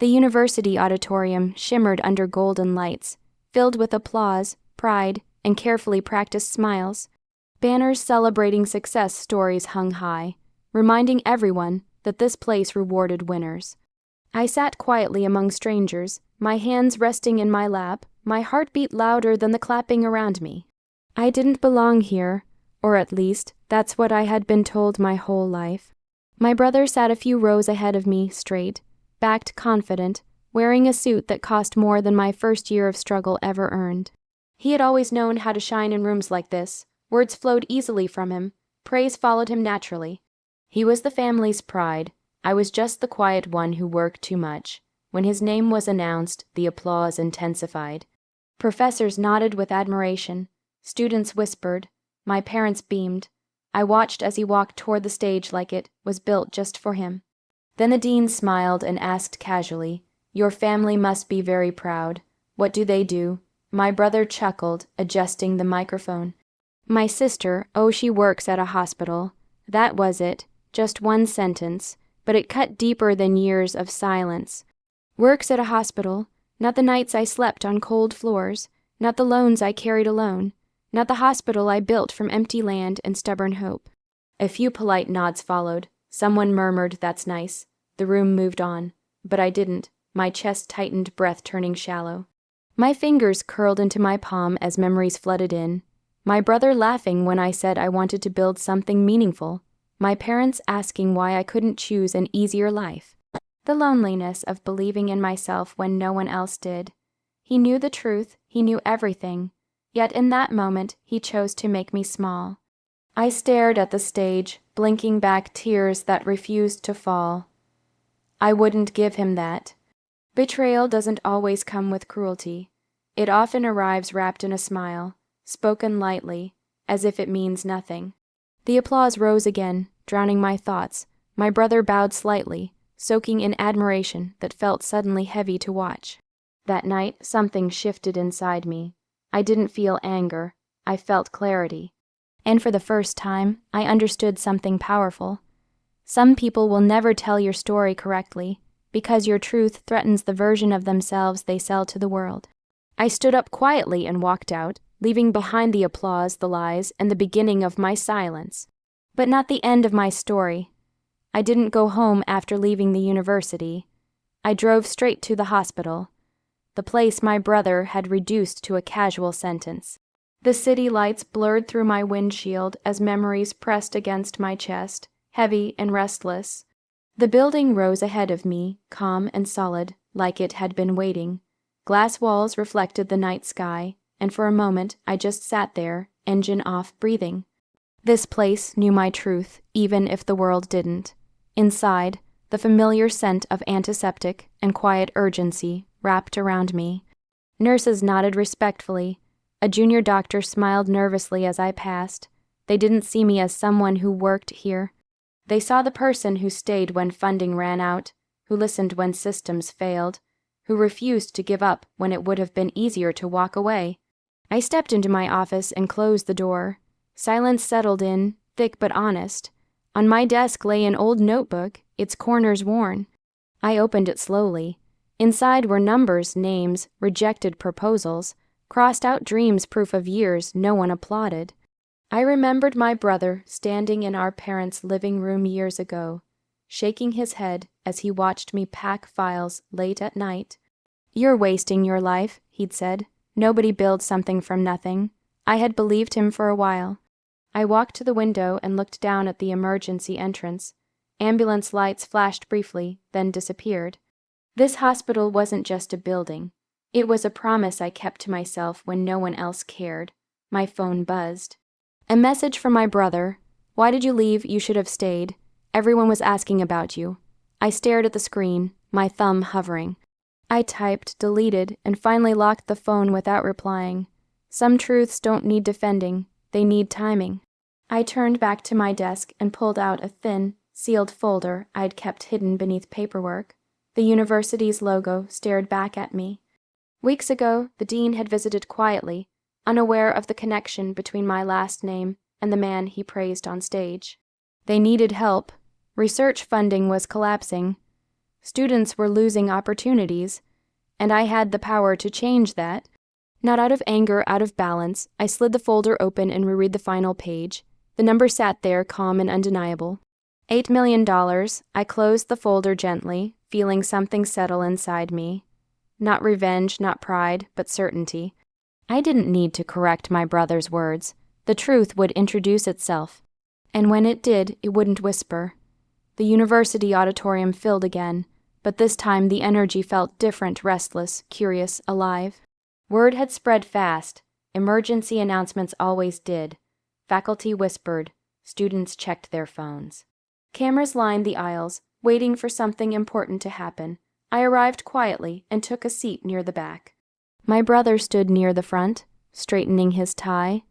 The university auditorium shimmered under golden lights, filled with applause, pride, and carefully practiced smiles. Banners celebrating success stories hung high, reminding everyone that this place rewarded winners. I sat quietly among strangers, my hands resting in my lap, my heart beat louder than the clapping around me. I didn't belong here, or at least, that's what I had been told my whole life. My brother sat a few rows ahead of me, straight, backed, confident, wearing a suit that cost more than my first year of struggle ever earned. He had always known how to shine in rooms like this. Words flowed easily from him. Praise followed him naturally. He was the family's pride. I was just the quiet one who worked too much. When his name was announced, the applause intensified. Professors nodded with admiration. Students whispered. My parents beamed. I watched as he walked toward the stage like it was built just for him. Then the dean smiled and asked casually, "Your family must be very proud. What do they do?" My brother chuckled, adjusting the microphone. "My sister, oh, she works at a hospital." That was it, just one sentence, but it cut deeper than years of silence. Works at a hospital, not the nights I slept on cold floors, not the loans I carried alone, not the hospital I built from empty land and stubborn hope. A few polite nods followed. Someone murmured, "That's nice." The room moved on, but I didn't, my chest tightened, breath turning shallow. My fingers curled into my palm as memories flooded in. My brother laughing when I said I wanted to build something meaningful. My parents asking why I couldn't choose an easier life. The loneliness of believing in myself when no one else did. He knew the truth, he knew everything, yet in that moment he chose to make me small. I stared at the stage, blinking back tears that refused to fall. I wouldn't give him that. Betrayal doesn't always come with cruelty. It often arrives wrapped in a smile, spoken lightly, as if it means nothing. The applause rose again, drowning my thoughts. My brother bowed slightly, soaking in admiration that felt suddenly heavy to watch. That night, something shifted inside me. I didn't feel anger. I felt clarity. And for the first time, I understood something powerful. Some people will never tell your story correctly, because your truth threatens the version of themselves they sell to the world. I stood up quietly and walked out, leaving behind the applause, the lies, and the beginning of my silence. But not the end of my story. I didn't go home after leaving the university. I drove straight to the hospital, the place my brother had reduced to a casual sentence. The city lights blurred through my windshield as memories pressed against my chest, heavy and restless. The building rose ahead of me, calm and solid, like it had been waiting. Glass walls reflected the night sky, and for a moment I just sat there, engine off, breathing. This place knew my truth, even if the world didn't. Inside, the familiar scent of antiseptic and quiet urgency wrapped around me. Nurses nodded respectfully. A junior doctor smiled nervously as I passed. They didn't see me as someone who worked here. They saw the person who stayed when funding ran out, who listened when systems failed, who refused to give up when it would have been easier to walk away. I stepped into my office and closed the door. Silence settled in, thick but honest. On my desk lay an old notebook, its corners worn. I opened it slowly. Inside were numbers, names, rejected proposals, crossed out dreams, proof of years no one applauded. I remembered my brother standing in our parents' living room years ago, shaking his head as he watched me pack files late at night. "You're wasting your life," he'd said. "Nobody builds something from nothing." I had believed him for a while. I walked to the window and looked down at the emergency entrance. Ambulance lights flashed briefly, then disappeared. This hospital wasn't just a building. It was a promise I kept to myself when no one else cared. My phone buzzed. A message from my brother. "Why did you leave? You should have stayed. Everyone was asking about you." I stared at the screen, my thumb hovering. I typed, deleted, and finally locked the phone without replying. Some truths don't need defending. They need timing. I turned back to my desk and pulled out a thin, sealed folder I'd kept hidden beneath paperwork. The university's logo stared back at me. Weeks ago, the dean had visited quietly, unaware of the connection between my last name and the man he praised on stage. They needed help. Research funding was collapsing. Students were losing opportunities, and I had the power to change that. Not out of anger, out of balance, I slid the folder open and reread the final page. The number sat there, calm and undeniable. $8 million. I closed the folder gently, feeling something settle inside me. Not revenge, not pride, but certainty. I didn't need to correct my brother's words. The truth would introduce itself. And when it did, it wouldn't whisper. The university auditorium filled again, but this time the energy felt different, restless, curious, alive. Word had spread fast. Emergency announcements always did. Faculty whispered. Students checked their phones. Cameras lined the aisles, waiting for something important to happen. I arrived quietly and took a seat near the back. My brother stood near the front, straightening his tie,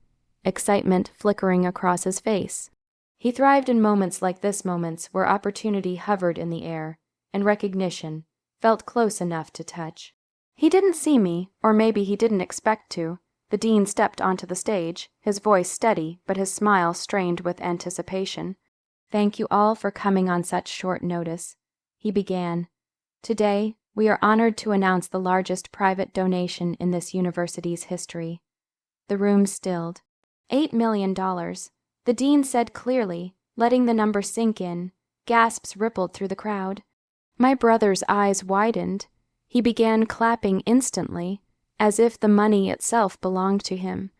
excitement flickering across his face. He thrived in moments like this, moments where opportunity hovered in the air, and recognition felt close enough to touch. He didn't see me, or maybe he didn't expect to. The dean stepped onto the stage, his voice steady, but his smile strained with anticipation. "Thank you all for coming on such short notice," he began. "Today, we are honored to announce the largest private donation in this university's history." The room stilled. $8 million. The dean said clearly, letting the number sink in. Gasps rippled through the crowd. My brother's eyes widened. He began clapping instantly, as if the money itself belonged to him.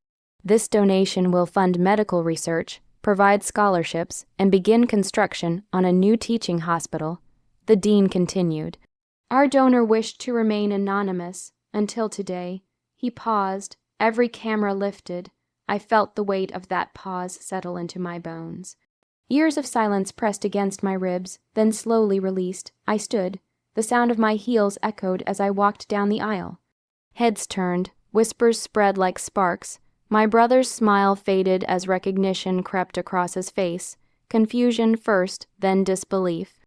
"This donation will fund medical research, provide scholarships, and begin construction on a new teaching hospital," the dean continued. "Our donor wished to remain anonymous until today." He paused, every camera lifted. I felt the weight of that pause settle into my bones. Years of silence pressed against my ribs, then slowly released. I stood. The sound of my heels echoed as I walked down the aisle. Heads turned, whispers spread like sparks. My brother's smile faded as recognition crept across his face. Confusion first, then disbelief.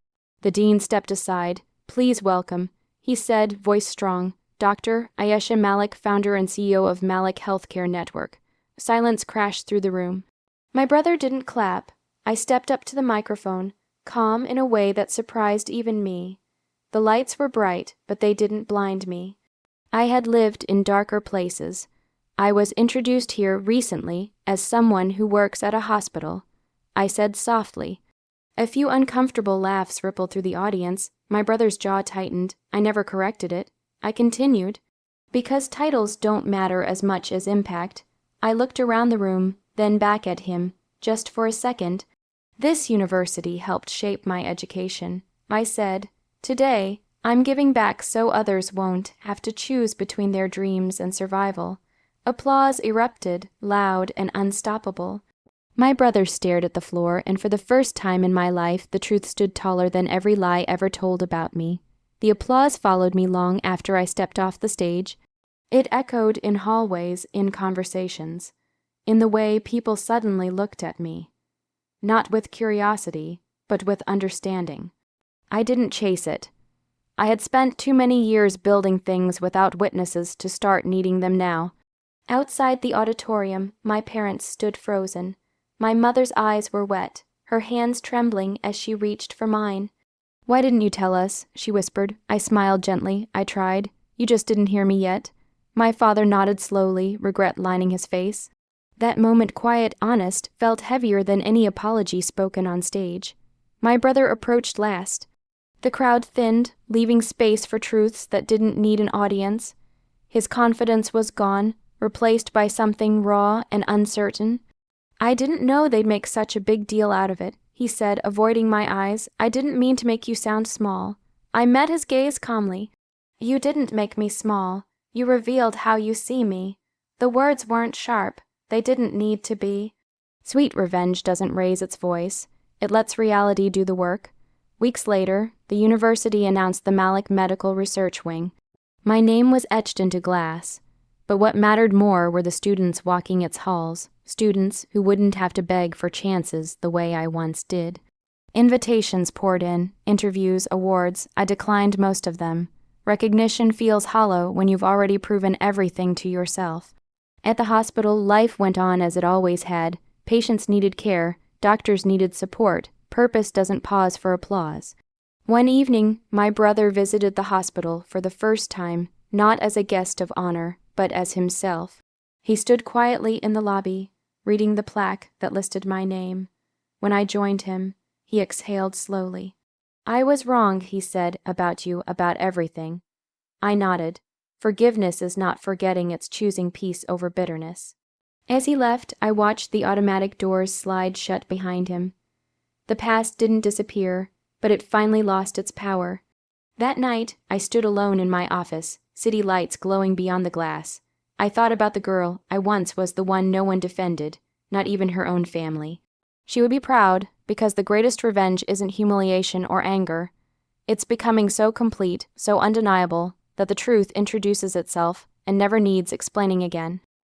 The dean stepped aside. "Please welcome," he said, voice strong, "Dr. Ayesha Malik, founder and CEO of Malik Healthcare Network." Silence crashed through the room. My brother didn't clap. I stepped up to the microphone, calm in a way that surprised even me. The lights were bright, but they didn't blind me. I had lived in darker places. I was introduced here recently as someone who works at a hospital. I said softly. A few uncomfortable laughs rippled through the audience. My brother's jaw tightened. I never corrected it. I continued. Because titles don't matter as much as impact. I looked around the room, then back at him, just for a second. This university helped shape my education. I said, "Today, I'm giving back so others won't have to choose between their dreams and survival." Applause erupted, loud and unstoppable. My brother stared at the floor, and for the first time in my life, the truth stood taller than every lie ever told about me. The applause followed me long after I stepped off the stage. It echoed in hallways, in conversations, in the way people suddenly looked at me. Not with curiosity, but with understanding. I didn't chase it. I had spent too many years building things without witnesses to start needing them now. Outside the auditorium, my parents stood frozen. My mother's eyes were wet, her hands trembling as she reached for mine. "Why didn't you tell us?" she whispered. I smiled gently. I tried. "You just didn't hear me yet." My father nodded slowly, regret lining his face. That moment, quiet, honest, felt heavier than any apology spoken on stage. My brother approached last. The crowd thinned, leaving space for truths that didn't need an audience. His confidence was gone, replaced by something raw and uncertain. "I didn't know they'd make such a big deal out of it," he said, avoiding my eyes. "I didn't mean to make you sound small." I met his gaze calmly. "You didn't make me small. You revealed how you see me. The words weren't sharp. They didn't need to be." Sweet revenge doesn't raise its voice. It lets reality do the work. Weeks later, the university announced the Malik Medical Research Wing. My name was etched into glass. But what mattered more were the students walking its halls, students who wouldn't have to beg for chances the way I once did. Invitations poured in, interviews, awards. I declined most of them. Recognition feels hollow when you've already proven everything to yourself. At the hospital, life went on as it always had. Patients needed care, doctors needed support. Purpose doesn't pause for applause. One evening, my brother visited the hospital for the first time, not as a guest of honor, but as himself. He stood quietly in the lobby, reading the plaque that listed my name. When I joined him, he exhaled slowly. "I was wrong," he said, "about you, about everything." I nodded. Forgiveness is not forgetting, it's choosing peace over bitterness. As he left, I watched the automatic doors slide shut behind him. The past didn't disappear, but it finally lost its power. That night, I stood alone in my office, city lights glowing beyond the glass. I thought about the girl I once was, the one no one defended, not even her own family. She would be proud, because the greatest revenge isn't humiliation or anger. It's becoming so complete, so undeniable, that the truth introduces itself and never needs explaining again.